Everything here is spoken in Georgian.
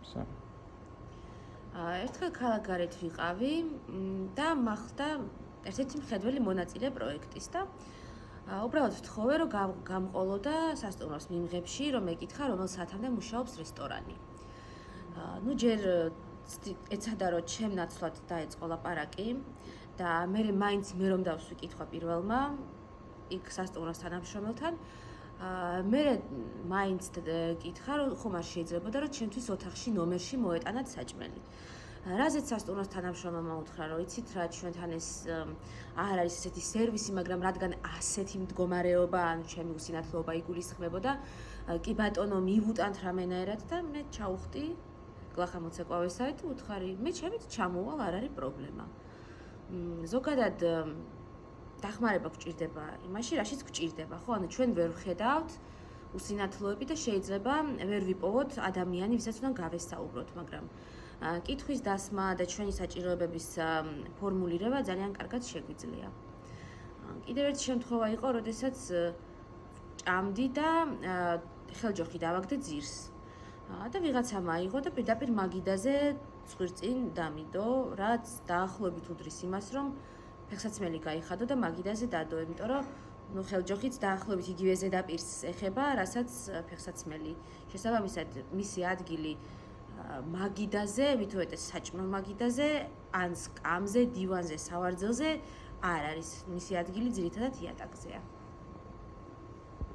Все. ერთხელ ქალაქგარეთ ვიყავი და მახდა ერთ-ერთი მხედველი მონაწილე პროექტის და უბრალოდ ვთხოვე, რომ გამყოლოდა სასტუმროს მიმღებში, რომ ეკითხა, რომელ საათამდე მუშაობს რესტორანი. ნუ ჯერ ეცადა, რომ ჩემ ნაცვლად დაეწყო ლაპარაკი და მე მაინც მე რომ დავსვი კითხვა პირველმა იქ სასტუმროს თანამშრომელთან. მე მაინც კითხა, რომ ხომ არ შეიძლებოდა, რომ ჩემთვის ოთახში ნომერში მოეტანათ საჭმელი. რაზეც სასტუმროს თანამშრომელმა უთხრა, რომ იცით რა, ჩვენთან ეს არ არის ესეთი სერვისი, მაგრამ რადგან ასეთი მდგომარეობა, ანუ ჩემი უსინათლოება იგულისხმებოდა, კი ბატონო, მივუტანთ რამენაერად და მე ჩავხტი, გლახა მოცეკვავესავით და უთხარი, მე ჩემით ჩამოვალ, არ არის პრობლემა. ზოგადად დახმარება გვჭირდება იმაში, რაშიც გვჭირდება, ხო? ანუ ჩვენ ვერ ვხედავთ უსინათლოები და შეიძლება ვერ ვიპოვოთ ადამიანი, ვისაც უნდა გავესაუბროთ, მაგრამ კითხვის დასმა და ჩვენი საჭიროებების ფორმულირება ძალიან კარგად შეგვიძლია. კიდევ ერთი შემთხვევა იყო, როდესაც ჭამდი და ხელჯოხი დავაგდე ძირს. და ვიღაცა მაიღო და პირდაპირ მაგიდაზე ცხვირწინ დამიდო, რაც დაახლოებით უდრის იმას, რომ ფეხსაცმელი გაიხადო და მაგიდაზე დადო, იმიტომ რომ ნუ ხელჯოხიც დაახლოებით იგივე ზედაპირს ეხება, რასაც ფეხსაცმელი. შესაბამისად, მისი ადგილი მაგიდაზე, ვითოეთეს საჭმელ მაგიდაზე, ან სკამზე, დივანზე, სავარძელზე არ არის. მისი ადგილი ძირითადად იატაკზეა.